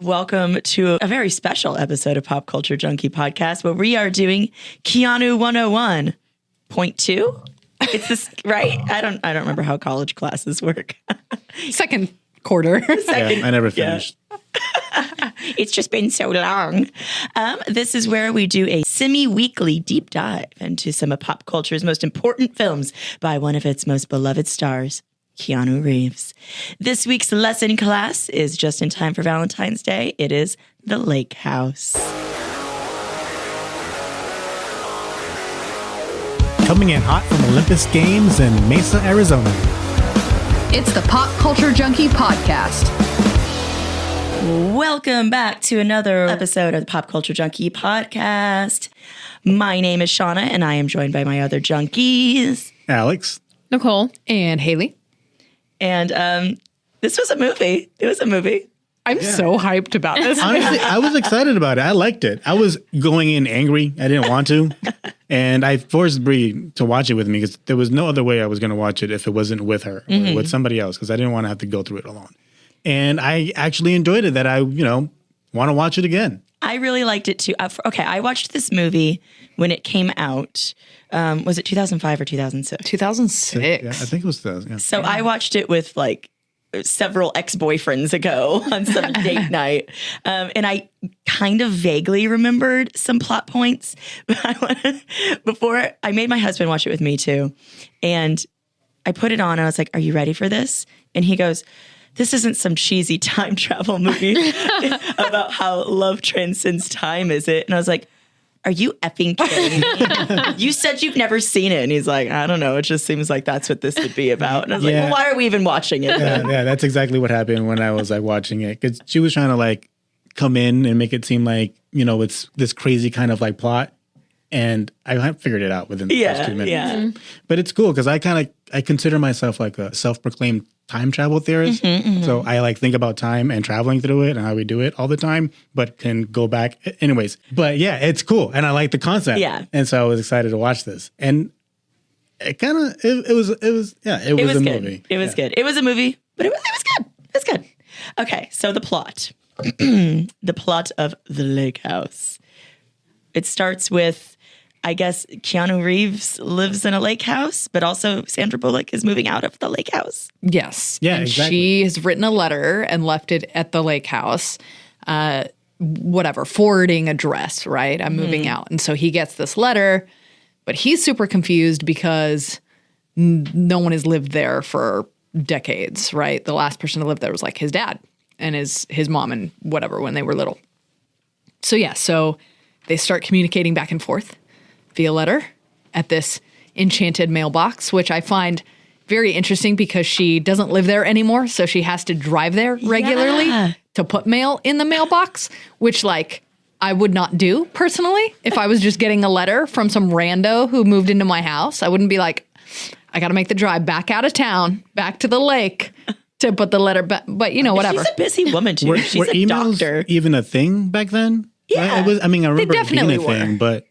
Welcome to a very special episode of Pop Culture Junkie Podcast where we are doing Keanu 101.2. It's this, right? I don't remember how college classes work. Second quarter. Yeah, I never finished. It's just been so long. This is where we do a semi-weekly deep dive into some of pop culture's most important films by one of its most beloved stars, Keanu Reeves. This week's lesson class is just in time for Valentine's Day. It is The Lake House. Coming in hot from Olympus Games in Mesa, Arizona. It's the Pop Culture Junkie Podcast. Welcome back to another episode of the Pop Culture Junkie Podcast. My name is Shauna, and I am joined by my other junkies. Alex. Nicole. And Haley. And this was a movie. It was a movie. I'm so hyped about this. Honestly, I was excited about it. I liked it. I was going in angry. I didn't want to. And I forced Brie to watch it with me because there was no other way I was going to watch it if it wasn't with her or with somebody else because I didn't want to have to go through it alone. And I actually enjoyed it that I, want to watch it again. I really liked it too. Okay, I watched this movie when it came out. Was it 2005 or 2006? 2006. Yeah, I think it was 2000. Yeah. So I watched it with like several ex-boyfriends ago on some date night. And I kind of vaguely remembered some plot points. Before I made my husband watch it with me too. And I put it on and I was like, are you ready for this? And he goes, this isn't some cheesy time travel movie about how love transcends time, is it? And I was like, are you effing kidding me? You said you've never seen it. And he's like, I don't know. It just seems like that's what this would be about. And I was like, well, why are we even watching it? Yeah, that's exactly what happened when I was like watching it. Because she was trying to like come in and make it seem like, it's this crazy kind of like plot. And I figured it out within the first 2 minutes. Yeah. But it's cool because I consider myself like a self-proclaimed time travel theorist. So I like think about time and traveling through it and how we do it all the time, but can go back anyways. But yeah, it's cool. And I like the concept. Yeah. And so I was excited to watch this. And it kind of, it was a movie. It was good. It was a movie, but it was good. It was good. Okay. So the plot, the plot of The Lake House. It starts with, I guess, Keanu Reeves lives in a lake house, but also Sandra Bullock is moving out of the lake house. Yes. Yeah, and exactly. she has written a letter and left it at the lake house. Forwarding address, right? I'm moving out. And so he gets this letter, but he's super confused because no one has lived there for decades, right? The last person to live there was like his dad and his mom and whatever when they were little. So they start communicating back and forth via letter at this enchanted mailbox, which I find very interesting because she doesn't live there anymore. So she has to drive there regularly to put mail in the mailbox, which like I would not do personally. If I was just getting a letter from some rando who moved into my house, I wouldn't be like, I got to make the drive back out of town, back to the lake to put the letter back. But whatever. She's a busy woman too. She's a emails doctor. Even a thing back then? Yeah. Right? It was, I remember it being a were. thing, but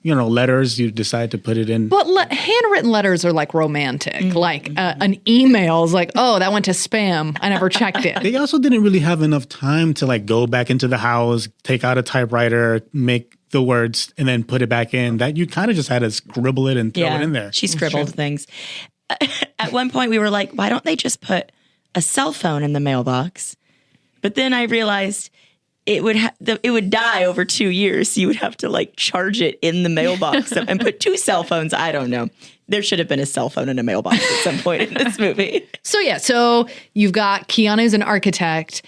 letters, you decide to put it in. But handwritten letters are like romantic. Like an email is like, oh, that went to spam. I never checked it. They also didn't really have enough time to like go back into the house, take out a typewriter, make the words, and then put it back in. That you kind of just had to scribble it and throw it in there. She scribbled things. At one point we were like, why don't they just put a cell phone in the mailbox? But then I realized it would die over 2 years. So you would have to like charge it in the mailbox and put 2 cell phones. I don't know. There should have been a cell phone in a mailbox at some point in this movie. So you've got Keanu's an architect,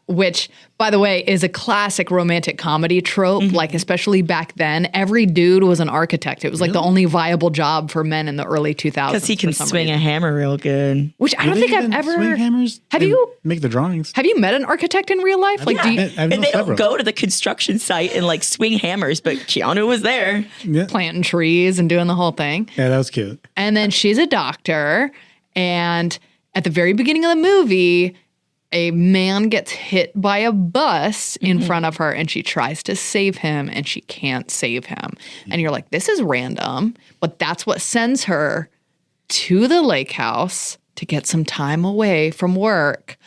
which, by the way, is a classic romantic comedy trope. Like, especially back then, every dude was an architect. It was like the only viable job for men in the early 2000s. Because he can swing a hammer real good. Which I don't think I've ever. Swing hammers. Have you make the drawings? Have you met an architect in real life? Like, and they don't go to the construction site and like swing hammers, but Keanu was there, planting trees and doing the whole thing. Yeah, that was cute. And then she's a doctor, and at the very beginning of the movie, a man gets hit by a bus in front of her and she tries to save him and she can't save him. And you're like, this is random, but that's what sends her to the lake house to get some time away from work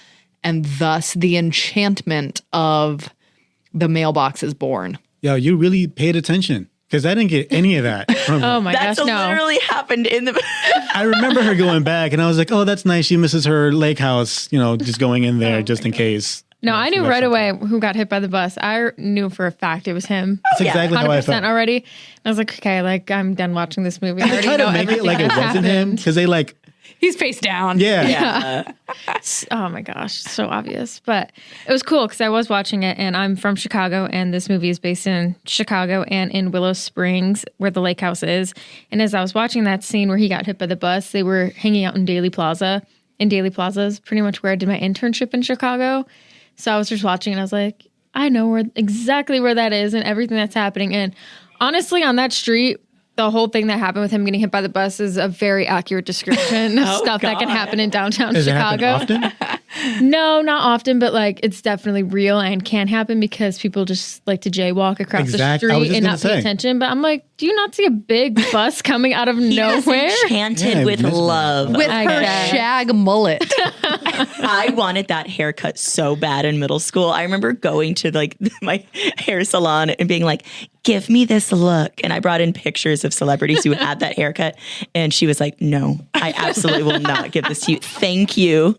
and thus the enchantment of the mailbox is born. Yo, you really paid attention because I didn't get any of that from her. Oh my That's gosh, no. literally happened in the. I remember her going back and I was like, oh, that's nice. She misses her lake house, just going in there just in case. No, I knew right away who got hit by the bus. I knew for a fact it was him. That's exactly how I 100% felt. already. And I was like, okay, like I'm done watching this movie. I They already try know to make it everything like it that's wasn't him happened. because they like, He's face down. yeah. Oh my gosh, so obvious. But it was cool because I was watching it and I'm from Chicago and this movie is based in Chicago and in Willow Springs where the lake house is. And as I was watching that scene where he got hit by the bus, they were hanging out in Daly Plaza. And Daly Plaza is pretty much where I did my internship in Chicago. So I was just watching and I was like, I know exactly where that is and everything that's happening. And honestly, on that street, the whole thing that happened with him getting hit by the bus is a very accurate description of stuff that can happen in downtown Does it happen Chicago. often? No, not often, but like it's definitely real and can happen because people just like to jaywalk across Exactly. the I was street just and gonna not pay say. attention. But I'm like, do you not see a big bus coming out of He was nowhere? enchanted Yeah, with mesmerized. love. With I her guess. shag mullet. I wanted that haircut so bad in middle school. I remember going to like my hair salon and being like, give me this look. And I brought in pictures of celebrities who had that haircut. And she was like, no, I absolutely will not give this to you. Thank you.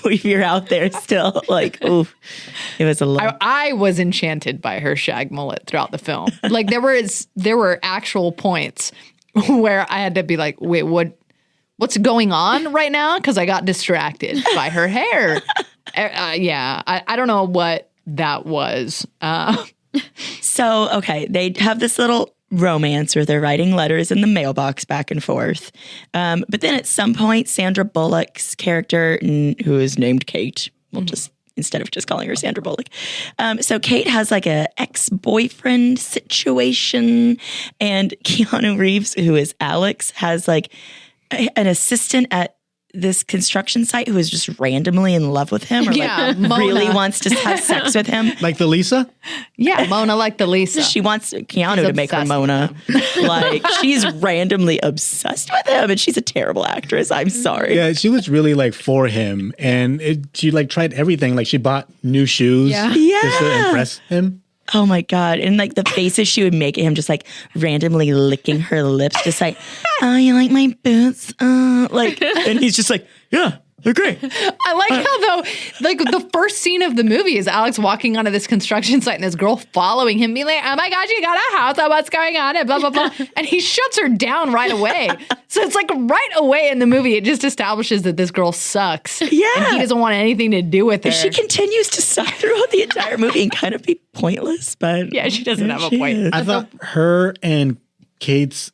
If you're out there still, like, oh, it was a lot. I was enchanted by her shag mullet throughout the film. Like there were actual points where I had to be like, wait, what's going on right now? Because I got distracted by her hair. I don't know what that was. So, okay, they have this little romance where they're writing letters in the mailbox back and forth. But then at some point, Sandra Bullock's character, who is named Kate, we'll just, instead of just calling her Sandra Bullock. So Kate has like a ex-boyfriend situation, and Keanu Reeves, who is Alex, has like an assistant at this construction site who is just randomly in love with him or Yeah, like really Mona. wants to have sex with him. Like the Lisa? Yeah, Mona like the Lisa. She wants Keanu She's to make her obsessed Mona. Like she's randomly obsessed with him, and she's a terrible actress. I'm sorry. Yeah, she was really like for him. And she like tried everything. Like she bought new shoes Yeah. just to impress him. Oh my God. And like the faces she would make at him, just like randomly licking her lips, just like, oh, you like my boots? And he's just like, yeah, they're great. I like how though, like the first scene of the movie is Alex walking onto this construction site and this girl following him, being like, "Oh my gosh, you got a house! Oh, what's going on?" And blah blah blah, and he shuts her down right away. So it's like right away in the movie, it just establishes that this girl sucks. Yeah. and he doesn't want anything to do with her. She continues to suck throughout the entire movie and kind of be pointless, but Yeah, she doesn't have a she point. is. I thought her and Kate's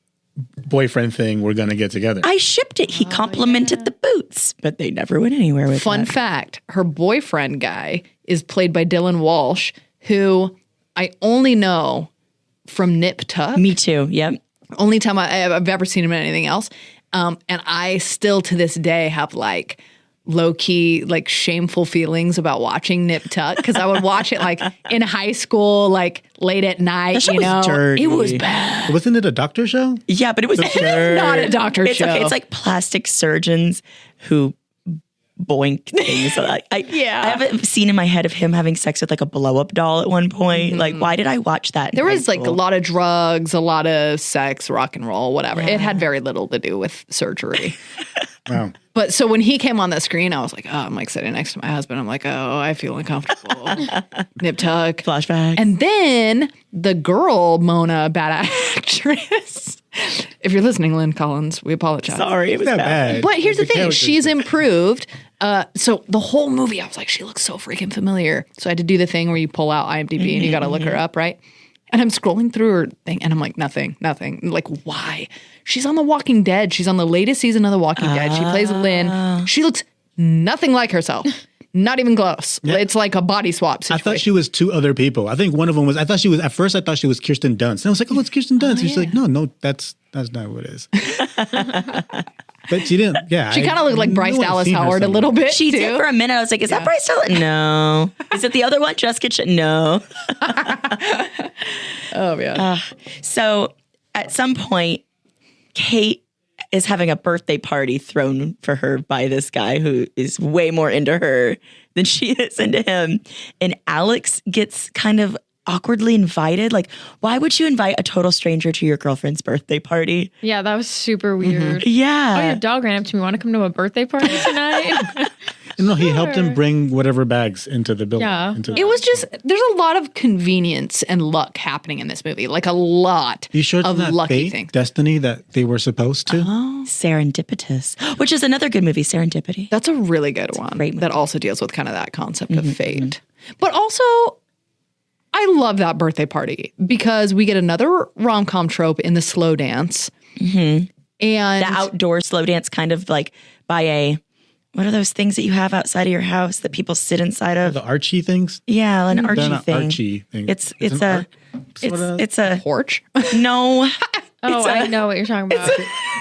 boyfriend thing were going to get together. I shipped it. He complimented the boots, but they never went anywhere with Fun that. fact: her boyfriend guy is played by Dylan Walsh, who I only know from Nip Tuck. Me too. Yep. Only time I've ever seen him in anything else. And I still to this day have like low key, like shameful feelings about watching Nip Tuck because I would watch it like in high school, like late at night, That show you know. was dirty. It was bad. Wasn't it a doctor show? Yeah, but it was Not a doctor It's show. okay. It's like plastic surgeons who boink things. I have a scene in my head of him having sex with like a blow up doll at one point. Like, why did I watch that? in There high was like a school? lot of drugs, a lot of sex, rock and roll, whatever. It had very little to do with surgery. Wow. But so when he came on the screen, I was like, oh, I'm like sitting next to my husband. I'm like, oh, I feel uncomfortable. Nip tuck. flashbacks. And then the girl, Mona, bad actress. If you're listening, Lynn Collins, we apologize. Sorry, it was Not bad. bad. But here's the thing, characters- she's improved. So the whole movie, I was like, she looks so freaking familiar. So I had to do the thing where you pull out IMDb and you got to look her up, right? And I'm scrolling through her thing and I'm like, nothing. Like, why? She's on The Walking Dead. She's on the latest season of The Walking Dead. She plays Lynn. She looks nothing like herself. Not even close. It's like a body swap I situation. thought she was two other people. I think one of them was, at first I thought she was Kirsten Dunst. And I was like, oh, it's Kirsten Dunst. And she's like, no, that's not what it is. But she didn't, yeah. She kind of looked like Bryce knew I'd Dallas seen her Howard a somewhere. little bit, She too. did for a minute. I was like, is that Bryce Dallas? No. Is it the other one? Jessica No. Oh, yeah. So at some point, Kate is having a birthday party thrown for her by this guy who is way more into her than she is into him. And Alex gets kind of awkwardly invited. Like, why would you invite a total stranger to your girlfriend's birthday party? Yeah, that was super weird. Yeah. Oh, your dog ran up to me. Want to come to a birthday party tonight? No, he helped him bring whatever bags into the building. Yeah. It was just, there's a lot of convenience and luck happening in this movie. Like a lot You sure it's of not lucky fate, things. destiny that they were supposed to? Serendipitous, which is another good movie, Serendipity. That's a really good one great movie. that also deals with kind of that concept of fate. But also, I love that birthday party because we get another rom-com trope in the slow dance. And The outdoor slow dance, kind of like by a, what are those things that you have outside of your house that people sit inside of? The Archie things? Yeah, an Archie They're not thing. Archie things. It's a porch. no. Oh, I know what you're talking about.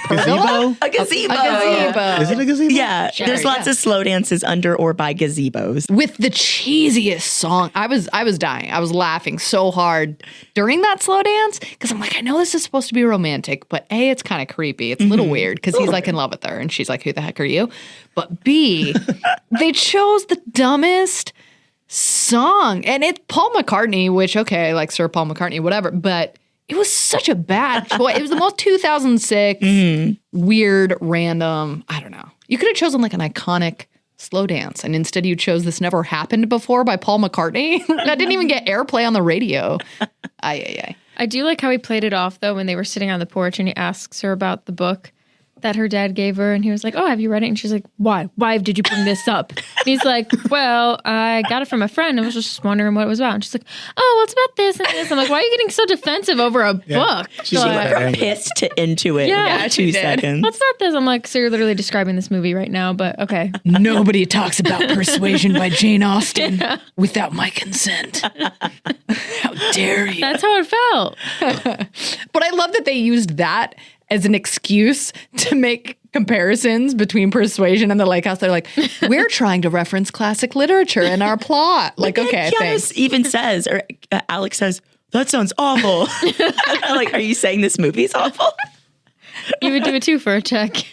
gazebo? A gazebo. Is it a gazebo? Yeah, there's lots of slow dances under or by gazebos. With the cheesiest song. I was dying. I was laughing so hard during that slow dance because I'm like, I know this is supposed to be romantic, but A, it's kind of creepy. It's a little weird because he's like in love with her and she's like, who the heck are you? But B, they chose the dumbest song. And it's Paul McCartney, which, okay, like Sir Paul McCartney, whatever, but it was such a bad choice. It was the most 2006 weird, random, I don't know. You could have chosen like an iconic slow dance, and instead you chose This Never Happened Before by Paul McCartney. That didn't even get airplay on the radio. Ay. I do like how he played it off, though, when they were sitting on the porch and he asks her about the book that her dad gave her. And he was like, oh, have you read it? And she's like, why? Why did you bring this up? And he's like, well, I got it from a friend. I was just wondering what it was about. And she's like, oh, well, it's about this and this. I'm like, why are you getting so defensive over a book? She She went went that from angle. pissed to into it Yeah, in she 2 did. seconds. What's about this? I'm like, so you're literally describing this movie right now, but okay. Nobody talks about Persuasion by Jane Austen without my consent. How dare you? That's how it felt. But I love that they used that as an excuse to make comparisons between Persuasion and The Lake House. They're like, we're trying to reference classic literature in our plot. Like, okay, Keanu thanks. even says, or Alex says, that sounds awful. I'm like, are you saying this movie's awful? You would do it too for a check.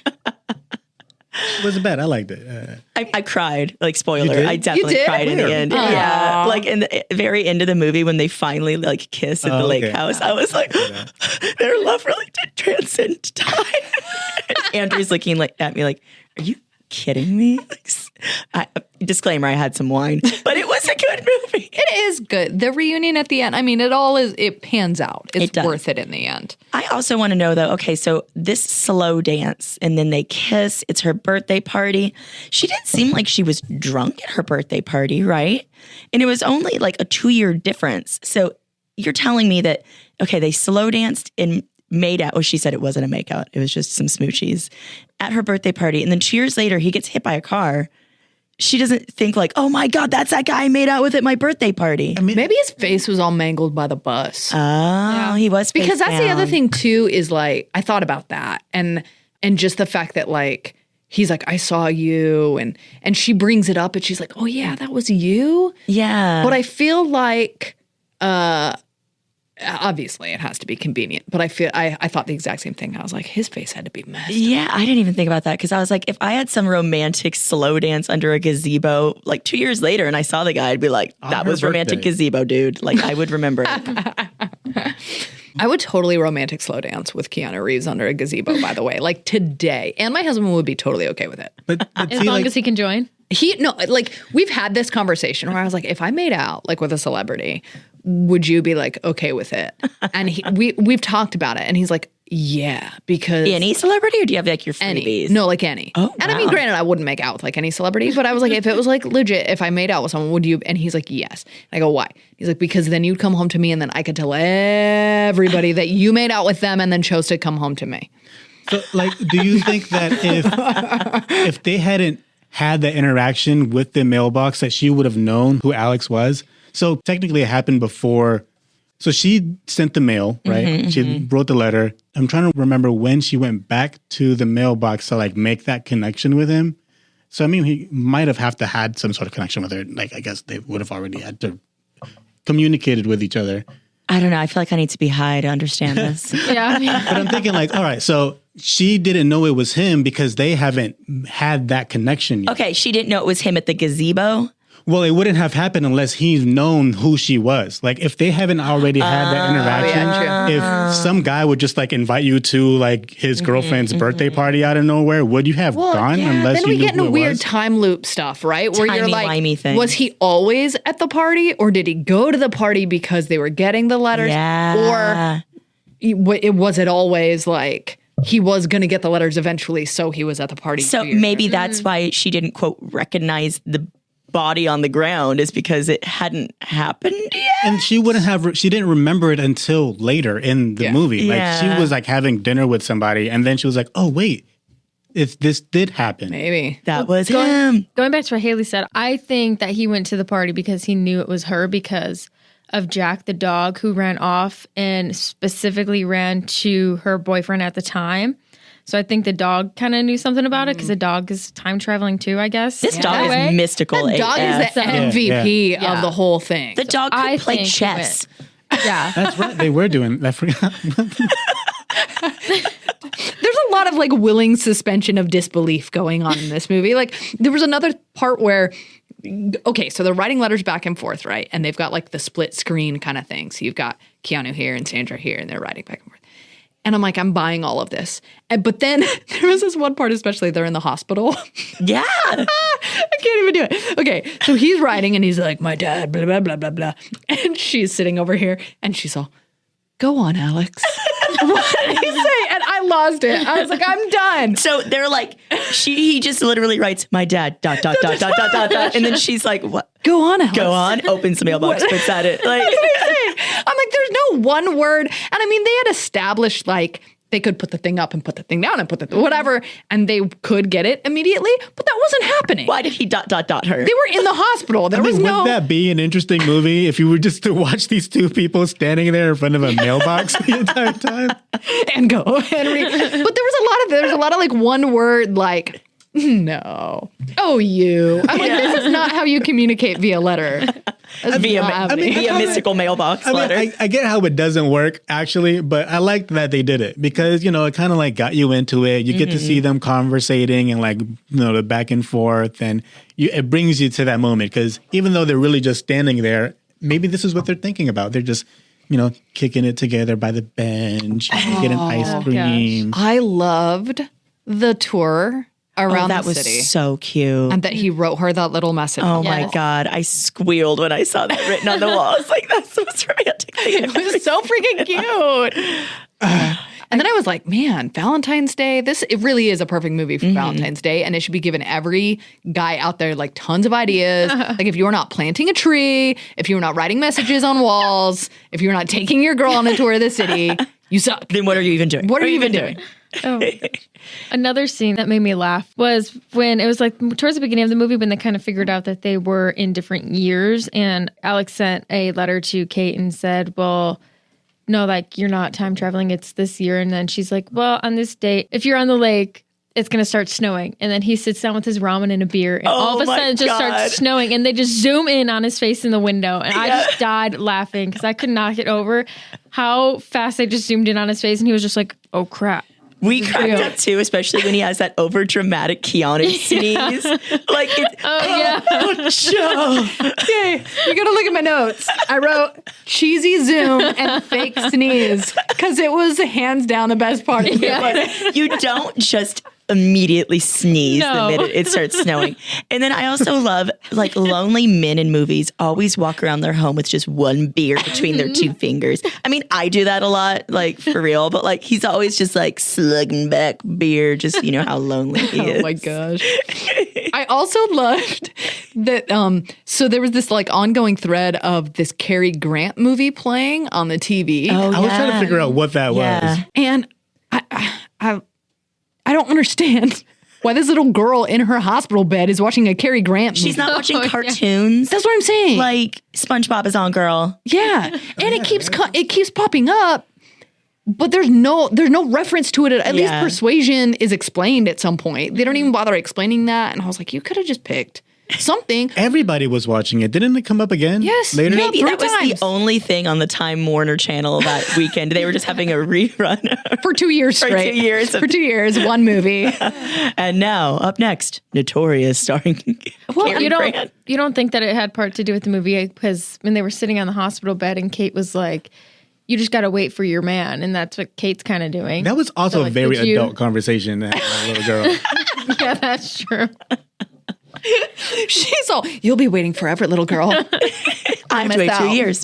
It wasn't bad. I liked it. I cried. Like, spoiler, You did? I definitely You did? cried in the Weird. end. Yeah, like in the very end of the movie when they finally like kiss at the lake okay. house, I was like, their love really did transcend time. Andrew's looking like at me like, are you kidding me? Like, disclaimer, I had some wine, but it was a good movie. It is good. The reunion at the end, I mean, it pans out. It's It does. worth it in the end. I also want to know though, okay, so this slow dance and then they kiss, it's her birthday party. She didn't seem like she was drunk at her birthday party, right? And it was only like a 2-year difference. So you're telling me that, okay, they slow danced and made out. Oh, she said it wasn't a makeout. It was just some smoochies at her birthday party. And then 2 years later, he gets hit by a car. She doesn't think like, oh my God, that's that guy I made out with at my birthday party. Maybe his face was all mangled by the bus. Oh, he was face Because that's the other down. thing too, is like, I thought about that. And just the fact that like, he's like, I saw you. And she brings it up and she's like, oh yeah, that was you. Yeah. But I feel like, obviously it has to be convenient, but I thought the exact same thing. I was like, his face had to be messed. Yeah, I didn't even think about that because I was like, if I had some romantic slow dance under a gazebo like 2 years later and I saw the guy, I'd be like, that her was romantic birthday. gazebo, dude. Like, I would remember it. I would totally romantic slow dance with Keanu Reeves under a gazebo, by the way, like today. And my husband would be totally okay with it. But As see, long like, as he can join. We've had this conversation where I was like, if I made out like with a celebrity, would you be like okay with it? And we've talked about it, and he's like, yeah, because Any celebrity, or do you have like your any, freebies? no, like any. Oh, and I mean, wow. granted, I wouldn't make out with like any celebrity, but I was like, if it was like legit, if I made out with someone, would you? And he's like, yes. And I go, why? He's like, because then you'd come home to me, and then I could tell everybody that you made out with them, and then chose to come home to me. so, like, do you think that if they hadn't had that interaction with the mailbox, that she would have known who Alex was? So technically, it happened before. So she sent the mail, right? She wrote the letter. I'm trying to remember when she went back to the mailbox to like make that connection with him. So I mean, he might have to had some sort of connection with her. Like, I guess they would have already had to communicated with each other. I don't know. I feel like I need to be high to understand this. Yeah. But I'm thinking like, all right, so she didn't know it was him because they haven't had that connection yet. Okay, she didn't know it was him at the gazebo. Well, it wouldn't have happened unless he's known who she was. Like, if they haven't already had that interaction, if some guy would just like invite you to like his girlfriend's birthday party out of nowhere, would you have gone unless then you we knew get into who it weird was? time loop stuff, right? Where you're Timey-wimey like, things. was he always at the party, or did he go to the party because they were getting the letters? Yeah. Or was it always like he was going to get the letters eventually, so he was at the party? So 2 years maybe ago? that's why she didn't, quote, recognize the body on the ground, is because it hadn't happened yet. And she didn't remember it until later in the movie. Like, she was like having dinner with somebody, and then she was like, oh, wait, this did happen. Maybe. That was him. Going back to what Haley said, I think that he went to the party because he knew it was her because of Jack the dog, who ran off and specifically ran to her boyfriend at the time. So I think the dog kind of knew something about it because the dog is time traveling too, I guess. This dog is mystical. The dog AF. is the MVP of the whole thing. The dog could I play think he chess. Yeah. That's right. They were doing. I forgot. There's a lot of like willing suspension of disbelief going on in this movie. Like, there was another part where, okay, so they're writing letters back and forth, right? And they've got like the split screen kind of thing. So you've got Keanu here and Sandra here, and they're writing back and forth. And I'm like, I'm buying all of this. But then there was this one part, especially they're in the hospital. Yeah. I can't even do it. Okay, so he's writing and he's like, my dad, blah, blah, blah, blah, blah. And she's sitting over here and she's all, go on, Alex. What did he say? And I lost it. I was like, I'm done. So they're like, he just literally writes, my dad, ... And then she's like, what? Go on, Alex. Go on, opens the mailbox, puts at it. Like, I'm like, there's no one word. And I mean, they had established like they could put the thing up and put the thing down and put the whatever, and they could get it immediately, but that wasn't happening. why did he ... her? They were in the hospital. There was no. Wouldn't that be an interesting movie if you were just to watch these two people standing there in front of a mailbox the entire time? And go and read. But there was a lot of like one word, like, no. Oh, you. I'm like, this is not how you communicate via letter. Via mystical mailbox letter. I get how it doesn't work, actually, but I like that they did it because, you know, it kind of like got you into it. You get to see them conversating and like, you know, the back and forth, and it brings you to that moment because even though they're really just standing there, maybe this is what they're thinking about. They're just, you know, kicking it together by the bench, getting ice cream. I loved the tour around that the was city. so cute. And that he wrote her that little message. Oh my God. I squealed when I saw that written on the wall. I was like, that's the most romantic thing. It was so freaking cute. And then I was like, man, Valentine's Day, it really is a perfect movie for Valentine's Day. And it should be giving every guy out there like tons of ideas. Like, if you're not planting a tree, if you're not writing messages on walls, if you're not taking your girl on a tour of the city, you suck. Then what are you even doing? What are you even doing? Oh my gosh. Another scene that made me laugh was when it was like towards the beginning of the movie when they kind of figured out that they were in different years, and Alex sent a letter to Kate and said, well, no, like, you're not time traveling, it's this year. And then she's like, well, on this date, if you're on the lake, it's going to start snowing. And then he sits down with his ramen and a beer, and all of a sudden it just starts snowing, and they just zoom in on his face in the window. And I just died laughing because I could not get over how fast they just zoomed in on his face, and he was just like, oh crap. We cracked up too, especially when he has that over dramatic Keanu sneeze. Like, Okay, you gotta look at my notes. I wrote cheesy zoom and fake sneeze because it was hands down the best part of it. But you don't just immediately sneeze the minute it starts snowing. And then I also love, like, lonely men in movies always walk around their home with just one beer between their two fingers. I mean, I do that a lot, like, for real, but like, he's always just like slugging back beer, just, you know how lonely he is. Oh my gosh. I also loved that so there was this like ongoing thread of this Cary Grant movie playing on the TV. I was trying to figure out what that was. And I don't understand why this little girl in her hospital bed is watching a Cary Grant movie. She's not watching cartoons. That's what I'm saying. Like, SpongeBob is on, girl. Yeah. And it keeps popping up, but there's no reference to it. At least persuasion is explained at some point. They don't even bother explaining that. And I was like, you could have just picked something. Everybody was watching it. Didn't it come up again? Yes. Later? Maybe three that was times. the only thing on the Time Warner channel that weekend. They were just having a rerun. For 2 years For straight. 2 years. For 2 years, one movie. And now, up next, Notorious, starring Cary You don't Grant. you don't think that it had part to do with the movie because when they were sitting on the hospital bed and Kate was like, "You just got to wait for your man," and that's what Kate's kind of doing. That was also So, a like, very did you- adult conversation to have with a little girl. Yeah, that's true. She's all, "You'll be waiting forever, little girl." I have to wait 2 years.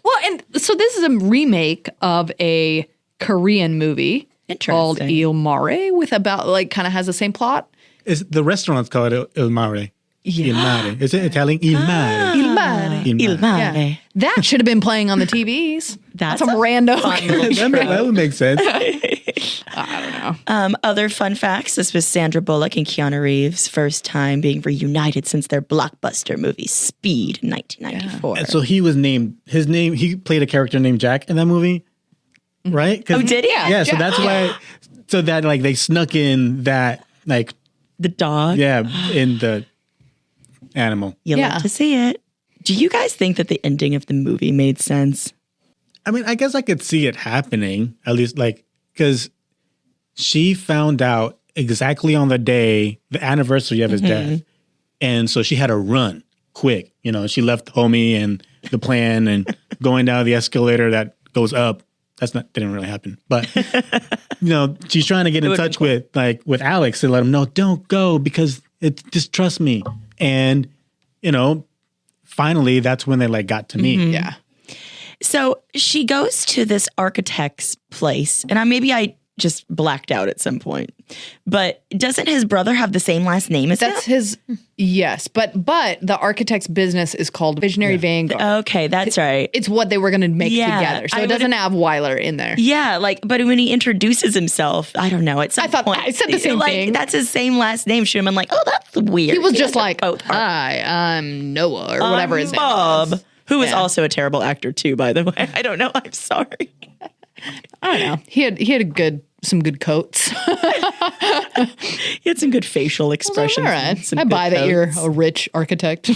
Well, and so this is a remake of a Korean movie called Interesting. Il Mare with about like kind of has the same plot. Is the restaurant's called Il Mare? Il Mare. Is it Italian? Il Mare. Il Mare. Il Mare. Yeah. That should have been playing on the TVs. That's some a rando. fun little That would make sense. I don't know. Other fun facts. This was Sandra Bullock and Keanu Reeves' first time being reunited since their blockbuster movie Speed in 1994. So he was named, he played a character named Jack in that movie, right? Oh, did he? Yeah, so Jack. that's why, so that like they snuck in that, like, The dog. yeah, in the animal. You'll Yeah. love to see it. Do you guys think that the ending of the movie made sense? I mean, I guess I could see it happening, at least like, because she found out exactly on the day, the anniversary of his death. And so she had to run quick. You know, she left homie and the plan and going down the escalator that goes up. Didn't really happen. But, you know, she's trying to get in touch with Alex to let him know, don't go because just trust me. And, you know, finally, that's when they like got to meet. Yeah. So she goes to this architect's place, and maybe I just blacked out at some point. But doesn't his brother have the same last name as That's him? his, yes. But the architect's business is called Visionary Vanguard. Okay, that's right. It's what they were going to make Yeah, together. So I it doesn't would've- have Weiler in there. Yeah, but when he introduces himself, I don't know. At some point, I said the same thing. That's his same last name. Should have been like, oh, that's weird. He was just has a like, both part. "Hi, I'm Noah," or whatever his name Bob, was. who is Yeah. also a terrible actor too, by the way. I don't know. I'm sorry. I don't know. He had some good coats. He had some good facial expressions. All right. some I good buy that you're quotes. a rich architect.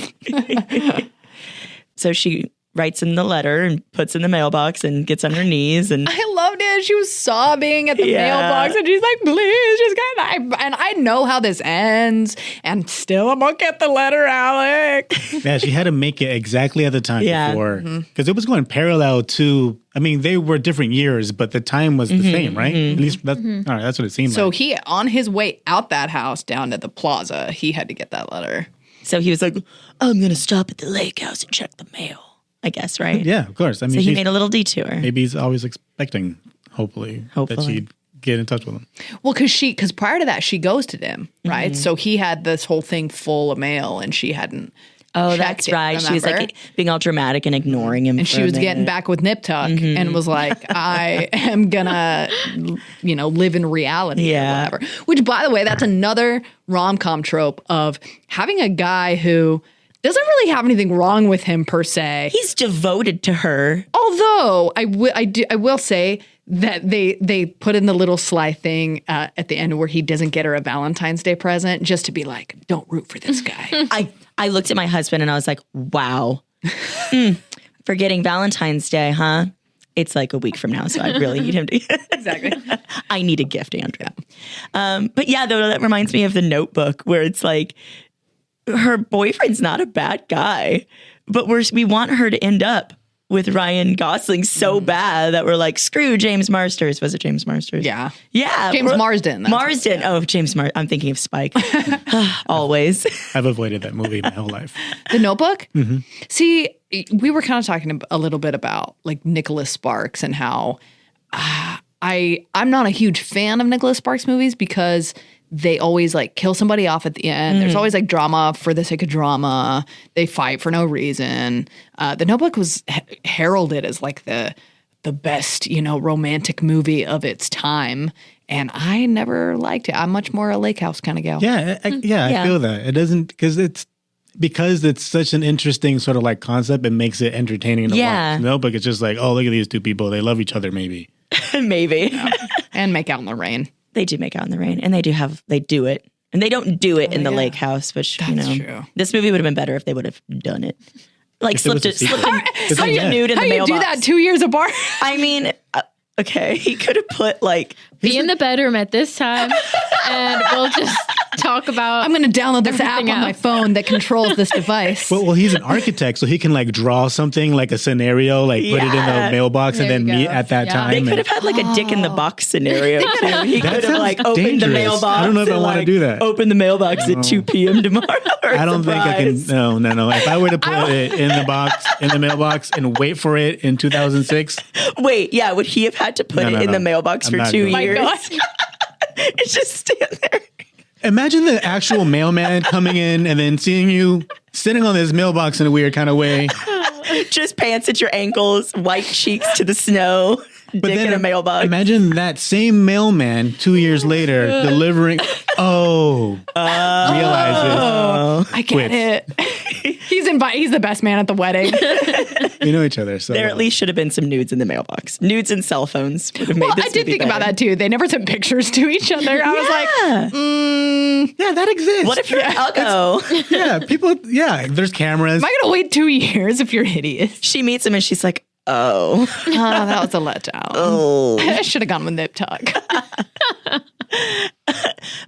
So she writes in the letter and puts in the mailbox and gets on her knees and I loved it. She was sobbing at the Yeah. mailbox and she's like, "Please, just get." And I know how this ends. And still, I'm gonna get the letter, Alec. Yeah, she had to make it exactly at the time Yeah. before. Because it was going parallel to, I mean, they were different years, but the time was the same, right? At least that's, all right, that's what it seemed So like. he, on his way out that house down to the plaza, he had to get that letter. so he was like, I'm going to stop at the lake house and check the mail, I guess, right? Yeah, of course. I mean, So he she's- made a little detour. maybe he's always expecting, hopefully, that Hopefully. she'd get in touch with him. Well, because prior to that, she ghosted him, right? So he had this whole thing full of mail and she hadn't. Oh, checked that's it, right. She was remember? like being all dramatic and ignoring him. And she was getting back with Nip Tuck and was like, "I am gonna, live in reality Yeah. or whatever." Which, by the way, that's another rom-com trope of having a guy who doesn't really have anything wrong with him per se. He's devoted to her. Although I will say that they put in the little sly thing at the end where he doesn't get her a Valentine's Day present just to be like, "Don't root for this guy." I looked at my husband and I was like, wow. Forgetting Valentine's Day, huh? It's like a week from now, so I really need him to. Exactly. I need a gift, Andrea. But yeah, though, that reminds me of The Notebook, where it's like her boyfriend's not a bad guy, but we want her to end up with Ryan Gosling so bad that we're like, screw James Marsters. Was it James Marsters? Yeah. Yeah. James Marsden. Marsden. Oh, James Marsden. I'm thinking of Spike. Always. I've avoided that movie my whole life. The Notebook? See, we were kind of talking a little bit about like Nicholas Sparks and how I'm not a huge fan of Nicholas Sparks movies because they always like kill somebody off at the end. There's always like drama for the sake of drama. They fight for no reason. The Notebook was heralded as like the best, romantic movie of its time. And I never liked it. I'm much more a lake house kind of gal. Yeah, I feel that. It doesn't, because it's such an interesting sort of like concept, it makes it entertaining to watch. Notebook, it's just like, oh, look at these two people. They love each other, maybe. Maybe. And make out in the rain. They do make out in the rain, and they do it And they don't do it in the lake house, which, That's true. this movie would have been better if they would have done it. Like If it was slipped a sequel. a nude in How the you mailbox. do that 2 years apart? I mean, okay, he could have put like Be in the bedroom at this time, and we'll just talk about. I'm going to download this app on Everything my else. phone that controls this device. Well, he's an architect, so he can like draw something like a scenario, like put it in the Yeah. mailbox and There then you meet go. at that Yeah. time. they and- could have had like a dick in the box scenario too. He That could have sounds like opened the dangerous. mailbox. I don't know if I and, wanna like, do that. Open the mailbox at 2 p.m. tomorrow. I don't think I can. No. If I were to put it in the box, in the mailbox, and wait for it in 2006, Wait, yeah, would he have had to put No, it no, in no. the mailbox I'm for not 2 doing it. years? My It's just stand there. imagine the actual mailman coming in and then seeing you sitting on this mailbox in a weird kind of way. Just pants at your ankles, white cheeks to the snow, dick in a mailbox. Imagine that same mailman 2 years later delivering. Realizes I get quits. it. He's the best man at the wedding. we know each other. So There at least should have been some nudes in the mailbox. Nudes and cell phones would have made Well, this I did movie think about better. that too. They never sent pictures to each other. I was like, yeah, that exists. What if you're Elko? Yeah, people. Yeah, there's cameras. am I going to wait 2 years if you're hideous? She meets him and she's like, oh, Oh, that was a letdown. oh. I should have gone with Nip Tuck.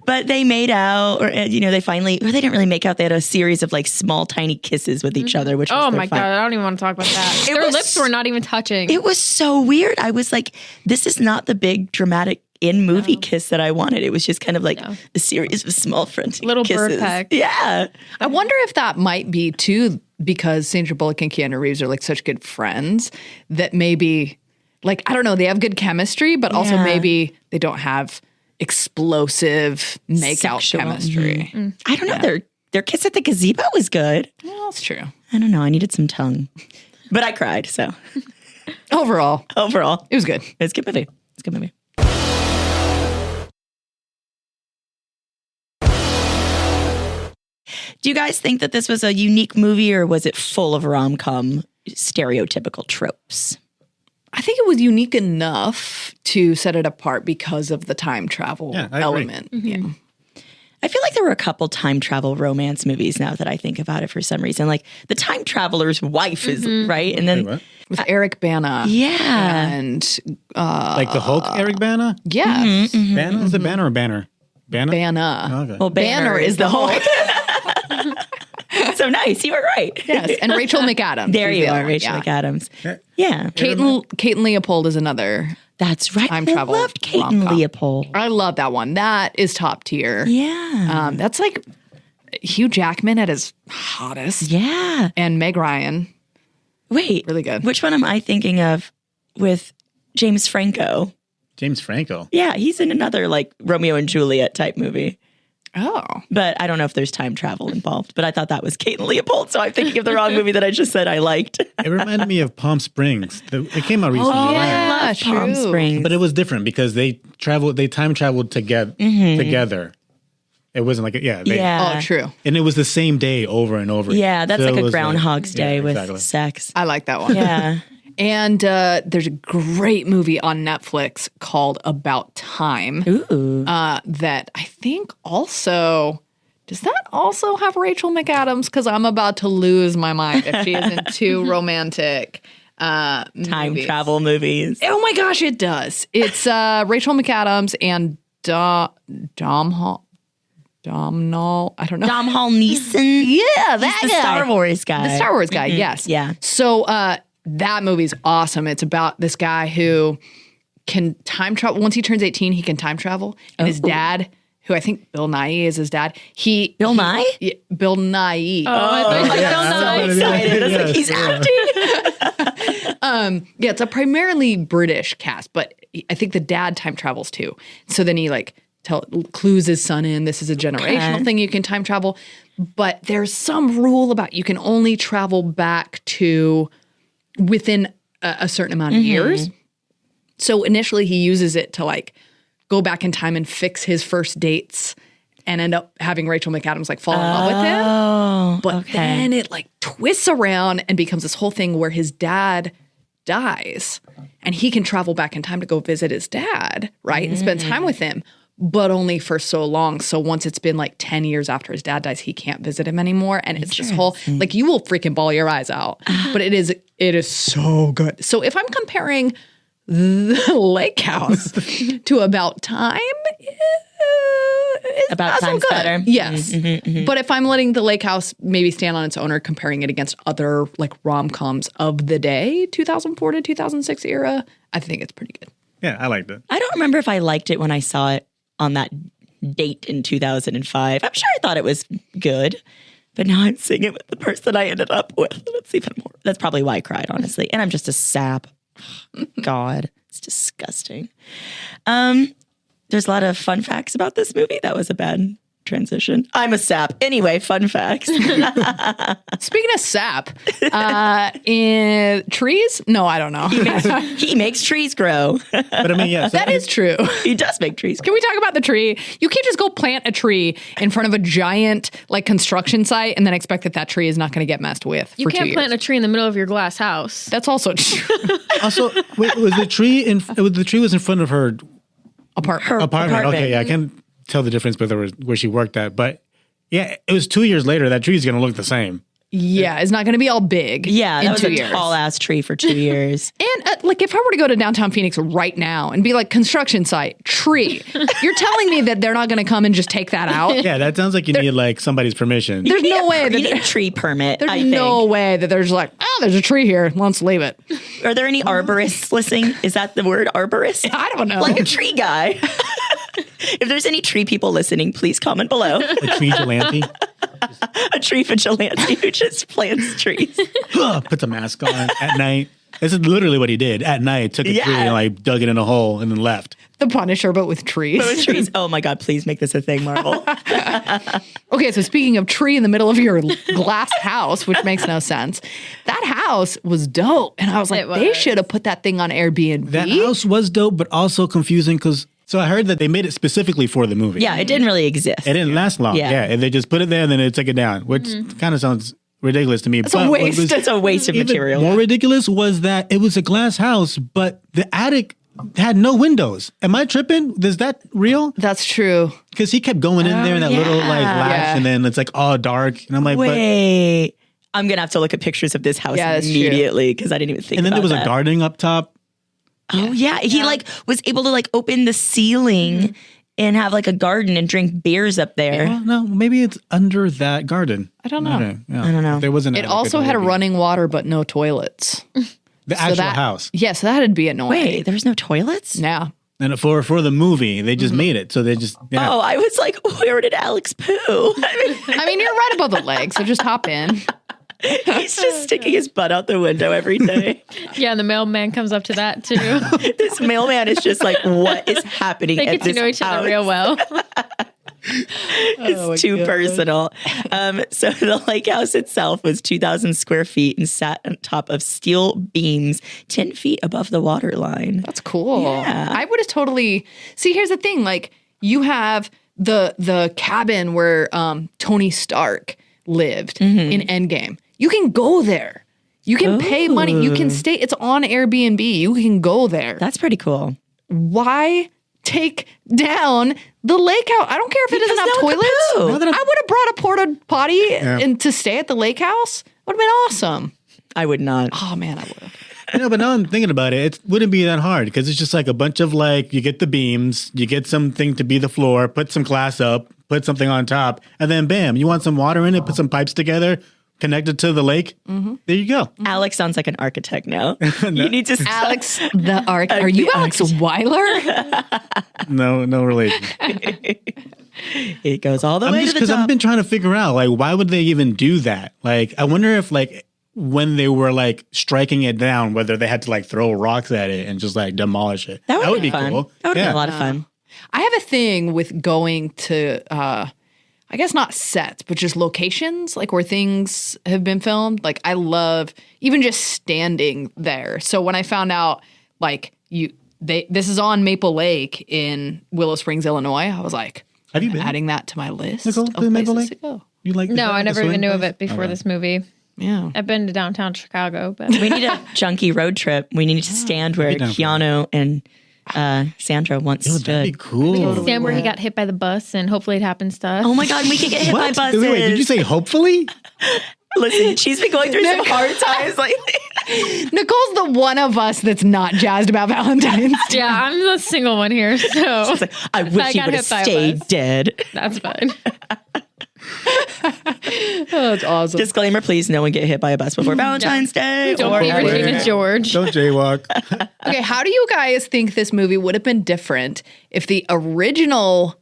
But they made out, or they finally, or they didn't really make out. They had a series of like small, tiny kisses with each other, which was Oh their my fun. god, I don't even want to talk about that. Their was- lips were not even touching. It was so weird. I was like, this is not the big dramatic in movie kiss that I wanted. It was just kind of like a series of small fronting Little bird kisses. peck. Yeah. I wonder if that might be too because Sandra Bullock and Keanu Reeves are like such good friends that maybe, like, I don't know, they have good chemistry, but also Yeah. maybe they don't have explosive make-out Sexual. chemistry. I don't know. Their kiss at the gazebo was good. Well, that's true. I don't know. I needed some tongue. But I cried. So Overall, overall, it was good. it's a good movie. It's a good movie. Do you guys think that this was a unique movie or was it full of rom-com stereotypical tropes? I think it was unique enough to set it apart because of the time travel Yeah, I agree. element. Yeah. I feel like there were a couple time travel romance movies now that I think about it for some reason. Like the time traveler's wife is right. And then, Wait, what? With Eric Bana. yeah. And Like the Hulk, Eric Bana? yes, Bana? Is it Banner or Banner? Bana? Bana. Okay. Well, Banner is the Hulk. So nice. You were right. Yes, and Rachel McAdams. There is you the other are, one, Rachel yeah. McAdams. Yeah. Yeah. Kate and Leopold is another. That's right. Time I travel loved Kate and rom-com. Leopold. I love that one. That is top tier. Yeah. That's like Hugh Jackman at his hottest. Yeah. And Meg Ryan. Wait. Really good. Which one am I thinking of with James Franco? James Franco. Yeah, he's in another like Romeo and Juliet type movie. Oh. But I don't know if there's time travel involved. But I thought that was Kate and Leopold. So I'm thinking of the wrong movie that I just said I liked. It reminded me of Palm Springs. It came out recently, right? yeah, Palm true. Springs. But it was different because they time traveled together. Together. It wasn't like yeah. Oh, true. And it was the same day over and over. Yeah, that's So like it a was Groundhog's Day yeah, with exactly. sex. I like that one. Yeah. And there's a great movie on Netflix called About Time Ooh. that I think also. Does that also have Rachel McAdams? Because I'm about to lose my mind if she isn't too romantic. Time movies. travel movies. Oh my gosh, it does. It's Rachel McAdams and Domhnall. I don't know. Dom Hall Neeson. Yeah, that the guy. Star Wars guy. The Star Wars guy, yes. Yeah. So that movie's awesome. It's about this guy who can time travel. Once he turns 18, he can time travel. And his dad, who I think Bill Nye is his dad, Bill Nye? Bill Nye. Oh, I thought you said Bill Nye. Excited. I was like, he's acting. Yeah, it's a primarily British cast, but I think the dad time travels too. So then he clues his son in. This is a generational thing. You can time travel, but there's some rule about you can only travel back to within a certain amount of years. So initially he uses it to go back in time and fix his first dates and end up having Rachel McAdams fall in love with him. Oh, But then it twists around and becomes this whole thing where his dad dies and he can travel back in time to go visit his dad, right? And spend time with him. but only for so long. So once it's been like 10 years after his dad dies, he can't visit him anymore. And it's this whole, like, you will freaking bawl your eyes out. But it is so good. So if I'm comparing the Lake House to About Time, it's About not so Time's good. better. Yes. But if I'm letting the Lake House maybe stand on its own or comparing it against other like rom-coms of the day, 2004 to 2006 era, I think it's pretty good. Yeah, I liked it. I don't remember if I liked it when I saw it on that date in 2005. I'm sure I thought it was good, but now I'm seeing it with the person I ended up with. That's even more. That's probably why I cried, honestly. And I'm just a sap. God, it's disgusting. There's a lot of fun facts about this movie. That was a bad transition. I'm a sap. Anyway, fun facts. Speaking of sap, in trees? No, I don't know. He makes trees grow. But I mean, yeah. So That is true. He does make trees grow. Can we talk about the tree? You can't just go plant a tree in front of a giant like construction site and then expect that tree is not going to get messed with You for 2 can't years. plant a tree in the middle of your glass house. That's also true. Also, wait, was the tree was in front of her Apartment. apartment? Okay, yeah, I can't tell the difference where she worked at, but yeah, it was 2 years later. That tree's gonna look the same. Yeah, it's not going to be all big. Yeah, in that was 2 a years. tall ass tree for 2 years. And like, if I were to go to downtown Phoenix right now and be like, construction site, tree, you're telling me that they're not going to come and just take that out? Yeah, that sounds like you need like somebody's permission. There's no way You that need a tree permit. there's I think. no way that there's like, oh, there's a tree here. Let's leave it. Are there any arborists listening? Is that the word, arborist? I don't know. Like a tree guy. If there's any tree people listening, please comment below. A tree vigilante. A tree vigilante who just plants trees. Puts a mask on at night. This is literally what he did. At night, took a tree and like dug it in a hole and then left. The Punisher, but with trees. Those trees. Oh my God, please make this a thing, Marvel. Okay, so speaking of tree in the middle of your glass house, which makes no sense, that house was dope. And I was like, It was. they should have put that thing on Airbnb. That house was dope, but also confusing because. So I heard that they made it specifically for the movie. Yeah, it didn't really exist. It didn't last long. Yeah. Yeah. And they just put it there and then they took it down, which kind of sounds ridiculous to me. It's a waste. It's a waste of even material. more ridiculous was that it was a glass house, but the attic had no windows. Am I tripping? Is that real? That's true. Because he kept going in there in that little like latch Yeah. and then it's like all dark. And I'm like, Wait. I'm going to have to look at pictures of this house Yeah, that's true. immediately because I didn't even think and then about there was that. a gardening up top. Oh, yeah. He like was able to like open the ceiling and have like a garden and drink beers up there. Well, no, maybe it's under that garden. I don't know. Okay, yeah. I don't know. If there wasn't. It also had a running water, but no toilets. The actual house. Yeah, so that'd be annoying. Wait, there was no toilets? Yeah. And for the movie, they just made it. So they just Oh, I was like, where did Alex poo? I mean, you're right above the leg, so just hop in. He's just sticking his butt out the window every day. Yeah, and the mailman comes up to that too. This mailman is just like, what is happening They at get to this know each other house? real well. It's too personal. So the lake house itself was 2,000 square feet and sat on top of steel beams 10 feet above the water line. That's cool. Yeah. I would have totally. See, here's the thing. Like, you have the cabin where Tony Stark lived in Endgame. You can go there. You can pay money. You can stay. It's on Airbnb. You can go there. That's pretty cool. Why take down the lake house? I don't care if it doesn't have no one could toilets. poo. Now that I would have brought a porta potty and to stay at the lake house. Would have been awesome. I would not. Oh man, I would have. No, but now I'm thinking about it. It wouldn't be that hard because it's just like a bunch of like, you get the beams, you get something to be the floor, put some glass up, put something on top, and then bam, you want some water in it, put some pipes together, connect it to the lake. There you go. Alex sounds like an architect now. You need to Alex the Arc. Are you Alex Weiler? No relation. It goes all the way to the Because I've top. been trying to figure out like, why would they even do that? Like, I wonder if like when they were like striking it down, whether they had to like throw rocks at it and just like demolish it. That would be be fun. cool. That would be a lot of fun. I have a thing with going to, I guess not sets, but just locations, like where things have been filmed. Like I love even just standing there. So when I found out, like this is on Maple Lake in Willow Springs, Illinois, I was like, Have you been? adding that to my list Nicole, of to Maple places Lake? to go. You like No, I never even knew of place? it before Okay. this movie. Yeah. I've been to downtown Chicago, but We need a junkie road trip. We need to stand where be down for Keanu and Sandra once That'd be stood. cool. Stand where he got hit by the bus, and hopefully it happens to us. Oh my God, we could get hit by What? buses. Wait, did you say hopefully? Listen, she's been going through some hard times lately. Nicole's the one of us that's not jazzed about Valentine's Day. Yeah, I'm the single one here, so She's like, I wish he got would have hit by a stayed bus. dead. that's fine. Oh, that's awesome. Disclaimer, please, no one get hit by a bus before Valentine's Day. Don't or be Regina George. Don't jaywalk. Okay, how do you guys think this movie would have been different if the original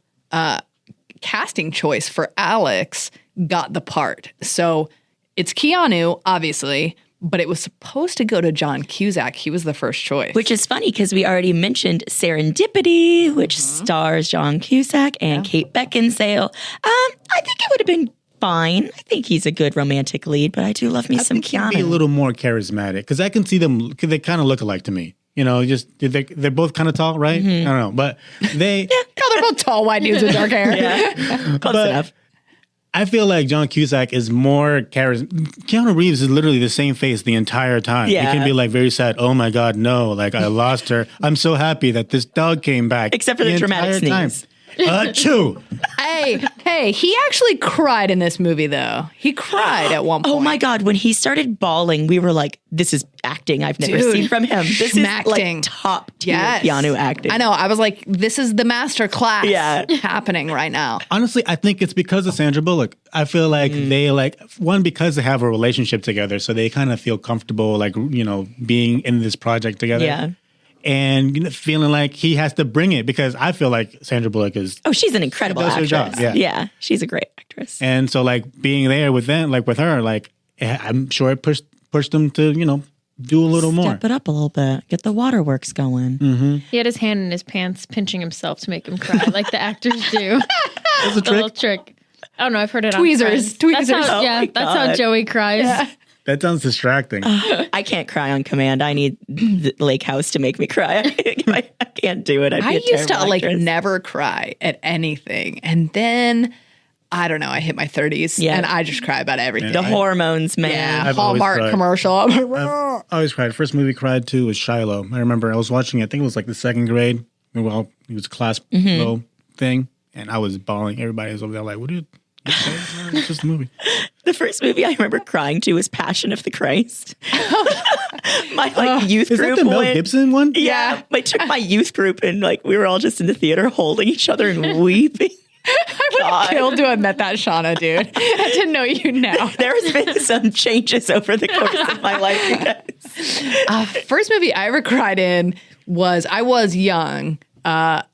casting choice for Alex got the part? So it's Keanu, obviously, but it was supposed to go to John Cusack. He was the first choice. Which is funny because we already mentioned Serendipity, which stars John Cusack and Kate Beckinsale. I think it would have been fine. I think he's a good romantic lead, but I do love me some Keanu. Be a little more charismatic because I can see them. They kind of look alike to me. You know, just they're both kind of tall, right? I don't know, but they. Oh, they're both tall white dudes with dark hair. Yeah, close enough. I feel like John Cusack is more charismatic. Keanu Reeves is literally the same face the entire time. Yeah. He can be like very sad. Oh my God, no! Like I lost her. I'm so happy that this dog came back. Except for the dramatic entire sneeze. Achoo! Hey, he actually cried in this movie, though. He cried at one point. Oh my God, when he started bawling, we were like, this is acting I've never Dude, seen from him. This is schmacting. like top tier Yes. Keanu acting. I know. I was like, this is the master class happening right now. Honestly, I think it's because of Sandra Bullock. I feel like they because they have a relationship together, so they kind of feel comfortable, like, you know, being in this project together. Yeah. And feeling like he has to bring it because I feel like Sandra Bullock is. Oh, she's an incredible She does her actress. job, yeah. She's a great actress. And so, like, being there with them, like with her, like, I'm sure it pushed them to, you know, do a little more. Step it up a little bit. Get the waterworks going. He had his hand in his pants, pinching himself to make him cry, like the actors do. That's a The little trick. trick. I don't know. I've heard it Tweezers. on Friends. Tweezers. That's how, Oh yeah, my that's how God. Joey cries. That sounds distracting. I can't cry on command. I need the lake house to make me cry. I can't do it. I'd be I a used to terrible like actress. never cry at anything. And then, I don't know, I hit my 30s Yeah. and I just cry about everything. The hormones, man. Yeah, I've always Hallmark cried. commercial. I always cried. First movie I cried to was Shiloh. I remember I was watching it. I think it was like the second grade. Well, it was a class low thing. And I was bawling. Everybody was over there like, what are you? It's just a movie. The first movie I remember crying to was Passion of the Christ. My youth Is group that the Mel went. Gibson one? Yeah, I took my youth group and like we were all just in the theater holding each other and weeping. God. Killed to have met that Shauna, dude. I didn't know you now. There's been some changes over the course of my life, you guys. First movie I ever cried in I was young.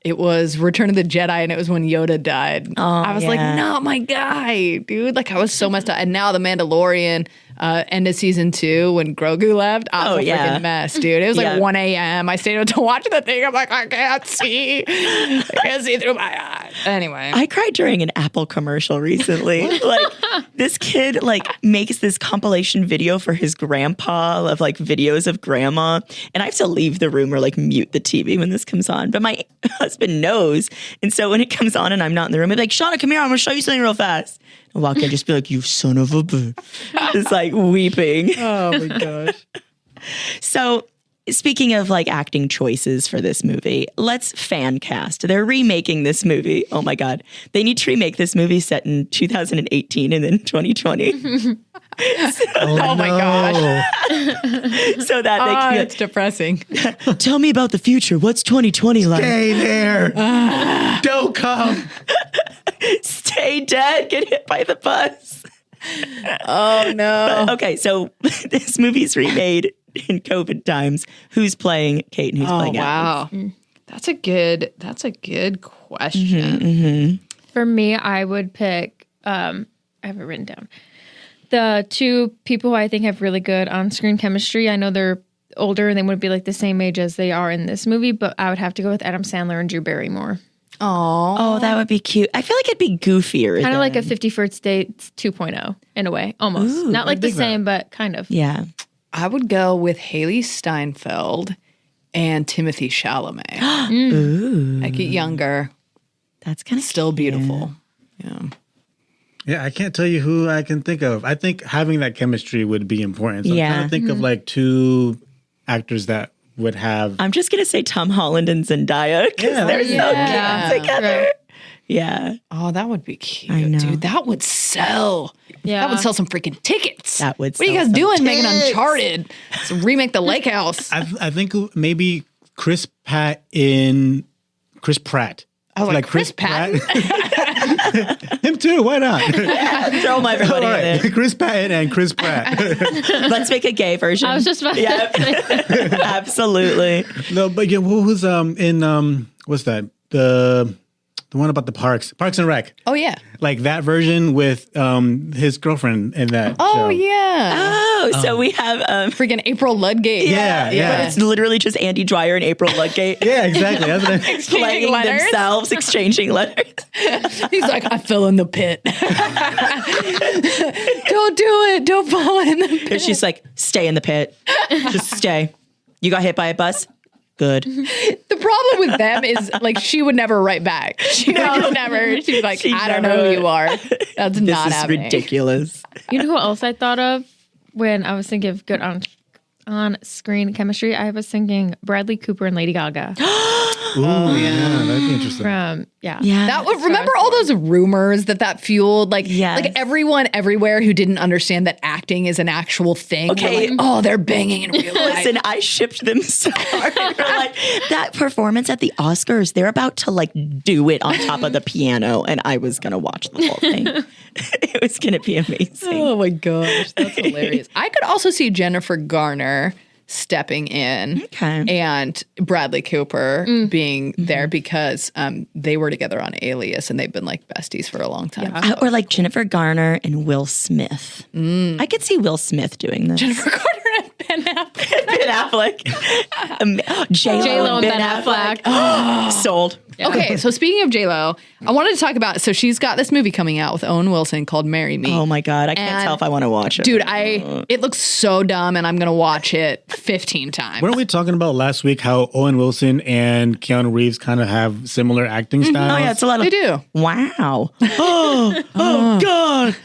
It was Return of the Jedi, and it was when Yoda died. I was like, yeah. not my guy, dude. Like, I was so messed up. And now The Mandalorian, end of season 2, when Grogu left, I was a freaking mess, dude. It was Yeah. like 1 a.m. I stayed up to watch the thing. I'm like, I can't see. I can't see through my eyes. Anyway. I cried during an Apple commercial recently. Like this kid like makes this compilation video for his grandpa of like videos of grandma. And I have to leave the room or like mute the TV when this comes on. But my husband knows. And so when it comes on and I'm not in the room, I'm like, Shauna, come here. I'm going to show you something real fast. And walk in and just be like, you son of a bitch. Just like weeping. Oh my gosh. So speaking of like acting choices for this movie, let's fan cast. They're remaking this movie. Oh my God. They need to remake this movie set in 2018 and then 2020 Oh my gosh. so that they can It's depressing. tell me about the future. What's 2020 like? Stay there. Don't come. Stay dead. Get hit by the bus. Oh no. Okay, so this movie's remade in COVID times. Who's playing Kate and who's playing Alex? Wow. That's a good question. For me, I would pick, I have it written down. The two people who I think have really good on-screen chemistry. I know they're older and they wouldn't be like the same age as they are in this movie, but I would have to go with Adam Sandler and Drew Barrymore. Oh, that would be cute. I feel like it'd be goofier. Kind of like a than- 50 First Dates 2.0 in a way, almost. Not like the dig that. same, but kind of. Yeah. I would go with Haley Steinfeld and Timothy Chalamet. Like it younger, That's kind of still beautiful. Yeah. Yeah, I can't tell you who I can think of. I think having that chemistry would be important. So I'm Yeah. trying to think of like two actors that would have. I'm just gonna say Tom Holland and Zendaya because Yeah, they're yeah. so cute together. Right. Yeah, Oh, that would be cute, I know. dude. That would sell. Yeah. That would sell some freaking tickets. That would What are you sell guys some doing making tickets. Uncharted? So remake the Lake House. I think maybe Chris Pratt. I was like, Chris Pratt? Him too. Why not? throw my All everybody in right, it. Chris Pratt and Chris Pratt. Let's make a gay version. I was just about to say. Absolutely. No, but yeah, who's in what's that? The one about the Parks and Rec. Oh, yeah. Like that version with his girlfriend in that. Oh, show. yeah. Oh, so we have Freaking April Ludgate. Yeah. It's literally just Andy Dwyer and April Ludgate Yeah, exactly. That's what I, playing letters. themselves, exchanging letters. He's like, I fell in the pit. Don't do it. Don't fall in the pit. And she's like, stay in the pit. Just stay. You got hit by a bus? Good. The problem with them is like she would never write back. She would never. She's like, She I don't never know who would. you are. That's This not is happening. ridiculous. You know who else I thought of when I was thinking of good on screen chemistry? I was thinking Bradley Cooper and Lady Gaga. ooh, yeah, that'd be interesting. Yeah. That would remember all those rumors that fueled like Yes. like everyone everywhere who didn't understand that acting is an actual thing. were Okay. like, oh, they're banging in real life. Listen, I shipped them so hard. They were like, that performance at the Oscars, they're about to like do it on top of the piano, and I was going to watch the whole thing. It was going to be amazing. Oh my gosh, that's hilarious. I could also see Jennifer Garner stepping in Okay. and Bradley Cooper being there because they were together on Alias and they've been like besties for a long time. Yeah. Or like Jennifer Garner and Will Smith. I could see Will Smith doing this. Jennifer Garner and Ben Affleck. Ben Affleck. J-Lo and Ben Affleck. Sold. Okay, so speaking of J-Lo, I wanted to talk about, so she's got this movie coming out with Owen Wilson called Marry Me. Oh my God. I can't And- tell if I want to watch it. Dude, it looks so dumb and I'm going to watch it 15 times. Weren't we talking about last week how Owen Wilson and Keanu Reeves kind of have similar acting styles? Oh, yeah. It's a lot of. They do. Wow. Oh, God.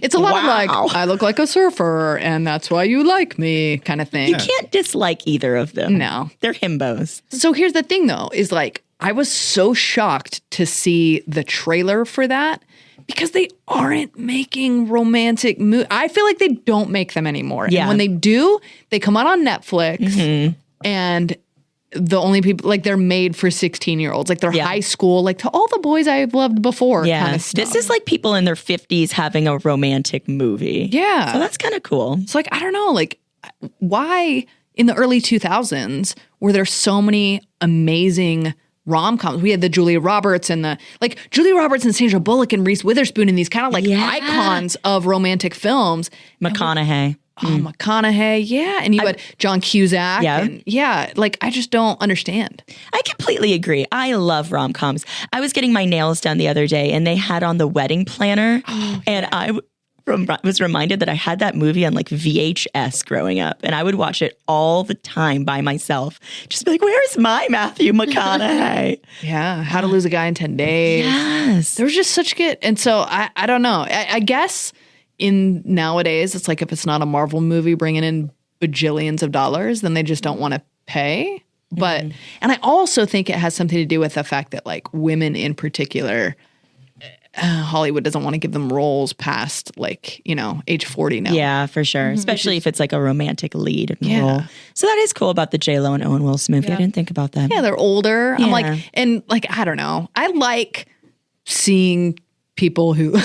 It's a lot of Wow. like, I look like a surfer and that's why you like me kind of thing. You can't dislike either of them. No. They're himbos. So here's the thing though, is like, I was so shocked to see the trailer for that because they aren't making romantic movies. I feel like they don't make them anymore. Yeah. And when they do, they come out on Netflix and the only people, like they're made for 16-year-olds. Like they're Yeah. high school, like to all the boys I've loved before Yeah. kind of stuff. This is like people in their 50s having a romantic movie. Yeah. So that's kind of cool. It's like, I don't know, like why in the early 2000s were there so many amazing rom-coms? We had the Julia Roberts and Julia Roberts and Sandra Bullock and Reese Witherspoon and these kind of like Yeah. icons of romantic films. McConaughey. Oh, McConaughey, yeah. And you had John Cusack. Yeah. And like I just don't understand. I completely agree. I love rom-coms. I was getting my nails done the other day and they had on The Wedding Planner. And I was reminded that I had that movie on like VHS growing up. And I would watch it all the time by myself. Just be like, where's my Matthew McConaughey? Yeah. How to Lose a Guy in 10 Days. Yes. There was just such good. And so I don't know. I guess in nowadays, it's like if it's not a Marvel movie bringing in bajillions of dollars, then they just don't want to pay. But, and I also think it has something to do with the fact that like women in particular, Hollywood doesn't want to give them roles past like, age 40 now. Yeah, for sure. Especially if it's like a romantic lead Yeah. role. So that is cool about the J-Lo and Owen Wilson movie. I didn't think about that. Yeah, they're older. I'm Yeah. like, and like, I don't know. I like seeing people who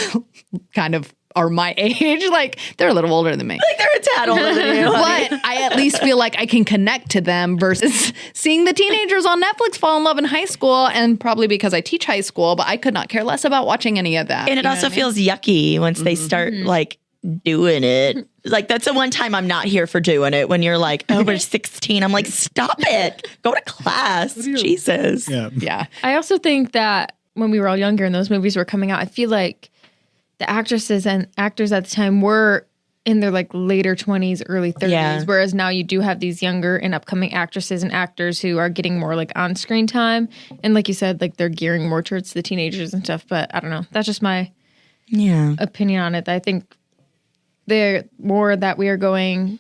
kind of are my age. Like they're a little older than me. Like they're a tad older than you. But I at least feel like I can connect to them versus seeing the teenagers on Netflix fall in love in high school. And probably because I teach high school, but I could not care less about watching any of that. And it also feels yucky once they start like doing it. Like that's the one time I'm not here for doing it when you're like, oh, we're 16. I'm like, stop it. Go to class. Jesus. Yeah. Yeah. I also think that when we were all younger and those movies were coming out, I feel like the actresses and actors at the time were in their like later 20s, early 30s. Yeah. Whereas now you do have these younger and upcoming actresses and actors who are getting more like on screen time. And like you said, like they're gearing more towards the teenagers and stuff. But I don't know. That's just my Yeah. opinion on it. I think they're more that we are going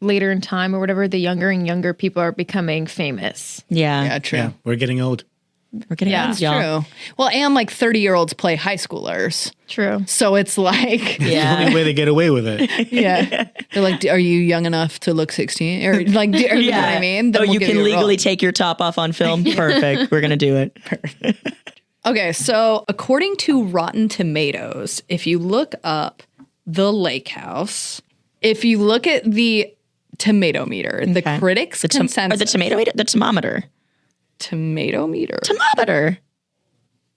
later in time or whatever, the younger and younger people are becoming famous. Yeah. Yeah, true. Yeah, we're getting old. We're getting Yeah, old, it's y'all. True. Well, and like 30-year-olds play high schoolers. True. So it's like, The Yeah. only way they get away with it. yeah. They're like, are you young enough to look 16? Or like, you know what I mean? Then Oh, we'll you give can a role. legally take your top off on film. Perfect. We're going to do it. Okay, so according to Rotten Tomatoes, if you look up The Lake House, if you look at the tomato meter, the Okay. critics' Or consensus. the tomato meter? The thermometer. Tomato meter. Thermometer.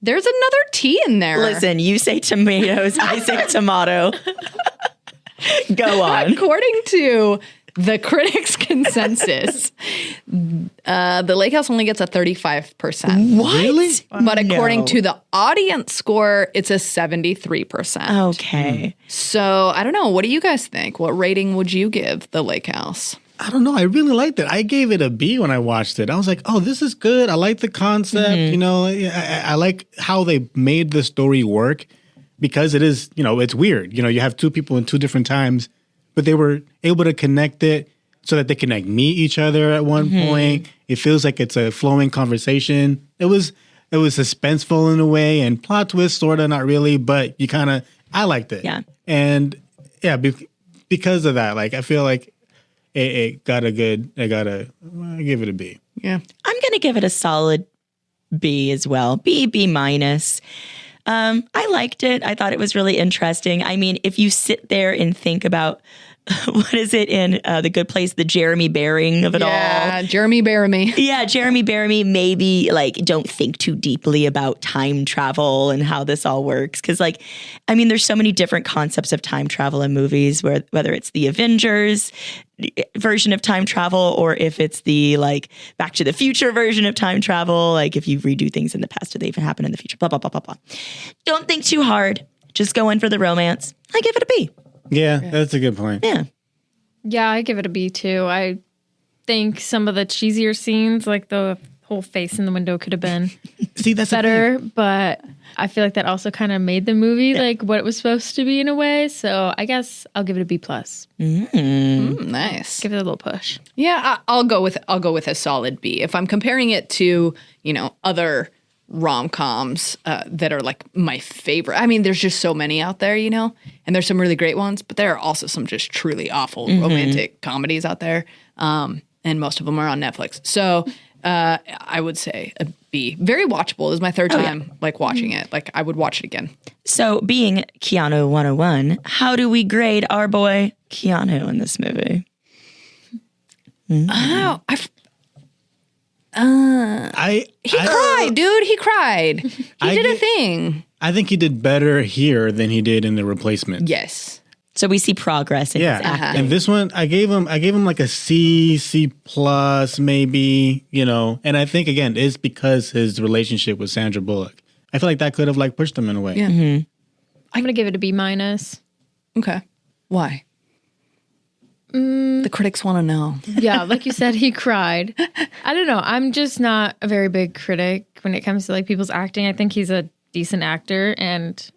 There's another T in there. Listen, you say tomatoes, I say tomato. Go on. According to the critics' consensus, the Lake House only gets a 35%. What? Really? But according No. to the audience score, it's a 73%. Okay. So I don't know. What do you guys think? What rating would you give the Lake House? I don't know. I really liked it. I gave it a B when I watched it. I was like, oh, this is good. I like the concept. You know, I like how they made the story work because it is, you know, it's weird. You know, you have two people in two different times, but they were able to connect it so that they can like meet each other at one point. It feels like it's a flowing conversation. It was suspenseful in a way and plot twist, sort of, not really, but you kind of, I liked it. Yeah. And yeah, because of that, like, I feel like I give it a B. Yeah. I'm going to give it a solid B as well. B minus. I liked it. I thought it was really interesting. I mean, if you sit there and think about what is it in The Good Place, the Jeremy Bearing of it all. Yeah, Jeremy Bearimy. Yeah, Jeremy Bearimy, maybe like don't think too deeply about time travel and how this all works. Cause like, I mean, there's so many different concepts of time travel in movies, whether it's the Avengers version of time travel or if it's the like Back to the Future version of time travel. Like if you redo things in the past, do they even happen in the future? Blah, blah, blah, blah, blah. Don't think too hard. Just go in for the romance. I give it a B. Yeah, that's a good point. Yeah. Yeah, I give it a B too. I think some of the cheesier scenes, like the whole face in the window, could have been See, that's the thing. better, but I feel like that also kind of made the movie like what it was supposed to be in a way. So I guess I'll give it a B plus. Nice. Give it a little push. Yeah, I'll go with a solid B. If I'm comparing it to, you know, other rom-coms that are like my favorite. I mean, there's just so many out there, you know, and there's some really great ones, but there are also some just truly awful romantic comedies out there. And most of them are on Netflix. So I would say a B. Very watchable. This is my third time like watching it. Like I would watch it again. So being Keanu 101, how do we grade our boy Keanu in this movie? Oh, he I cried, dude. He cried. He I did a get- thing. I think he did better here than he did in The Replacement. Yes. So we see progress in his Yeah, acting. and this one I gave him like a C plus maybe, you know. And I think again it's because his relationship with Sandra Bullock. I feel like that could have like pushed him in a way. Yeah. I'm gonna give it a B minus. Okay. Why? The critics want to know. Yeah, like you said, he cried. I don't know. I'm just not a very big critic when it comes to like people's acting. I think he's a decent actor, and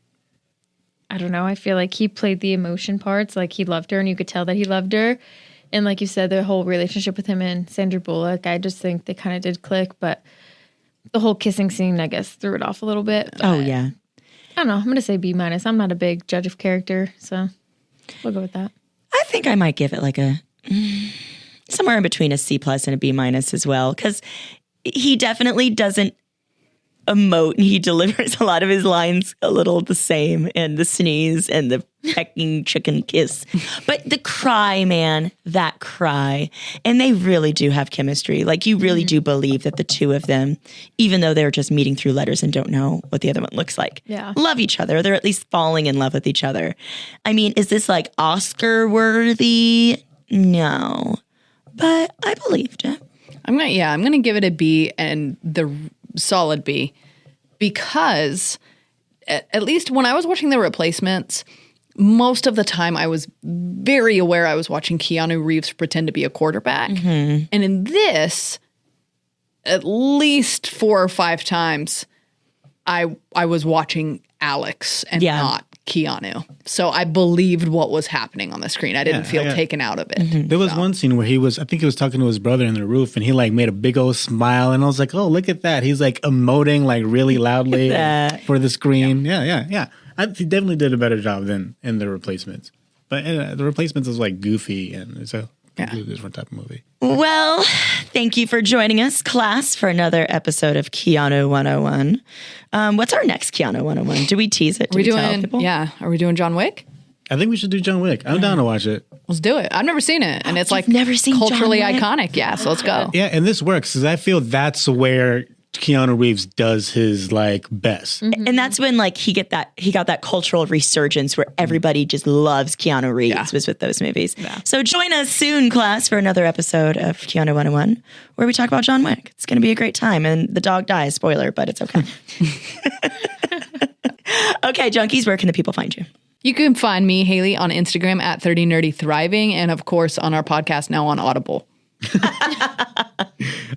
I don't know. I feel like he played the emotion parts. Like he loved her, and you could tell that he loved her. And like you said, the whole relationship with him and Sandra Bullock, I just think they kind of did click. But the whole kissing scene, I guess, threw it off a little bit. But Oh, yeah. I don't know. I'm gonna say B minus. I'm not a big judge of character, so we'll go with that. I think I might give it like a somewhere in between a C plus and a B minus as well, because he definitely doesn't emote and he delivers a lot of his lines a little the same, and the sneeze and the pecking chicken kiss. But the cry, man, that cry. And they really do have chemistry. Like you really do believe that the two of them, even though they're just meeting through letters and don't know what the other one looks like, love each other. They're at least falling in love with each other. I mean, is this like Oscar worthy? No. But I believed it. I'm gonna give it a B and the solid B because at least when I was watching The Replacements, most of the time I was very aware I was watching Keanu Reeves pretend to be a quarterback. And in this, at least 4 or 5 times, I was watching Alex and not Keanu. So I believed what was happening on the screen. I didn't feel taken out of it. There was one scene where I think he was talking to his brother in the roof, and he like made a big old smile, and I was like, oh, look at that. He's like emoting like really loudly for the screen. Yeah. He definitely did a better job than in The Replacements. But The Replacements is like goofy, and it's a completely different type of movie. Well, thank you for joining us, class, for another episode of Keanu 101. What's our next Keanu 101? Do we tease it? Are we doing John Wick? I think we should do John Wick. I'm down to watch it. Let's do it. I've never seen it, and it's like never seen culturally John Wick? iconic. Yeah, so let's go. Yeah, and this works because I feel that's where Keanu Reeves does his like best. And that's when like he got that cultural resurgence where everybody just loves Keanu Reeves was with those movies. Yeah. So join us soon, class, for another episode of Keanu 101 where we talk about John Wick. It's going to be a great time, and the dog dies, spoiler, but it's okay. Okay, Junkies, where can the people find you? You can find me, Haley, on Instagram at 30NerdyThriving, and of course on our podcast now on Audible.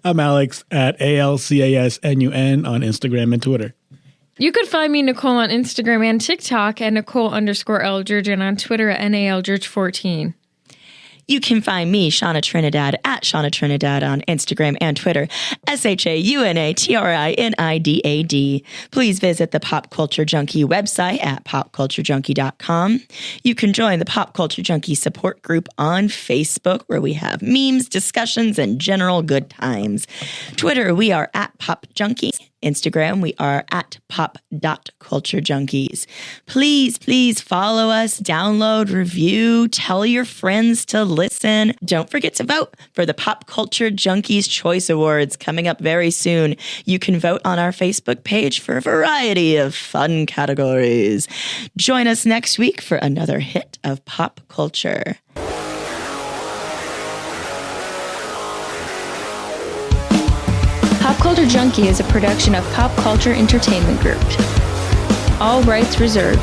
I'm Alex at ALCASNUN on Instagram and Twitter. You could find me, Nicole, on Instagram and TikTok at Nicole_Eldridge, and on Twitter at NAEldridge14. You can find me, Shauna Trinidad, at Shauna Trinidad on Instagram and Twitter, SHAUNATRINIDAD. Please visit the Pop Culture Junkie website at popculturejunkie.com. You can join the Pop Culture Junkie support group on Facebook, where we have memes, discussions, and general good times. Twitter, we are at Pop Junkie. Instagram, we are at pop.culturejunkies. Please follow us, download, review, tell your friends to listen. Don't forget to vote for the Pop Culture Junkies Choice Awards coming up very soon. You can vote on our Facebook page for a variety of fun categories. Join us next week for another hit of pop culture. Pop Culture Junkie is a production of Pop Culture Entertainment Group. All rights reserved.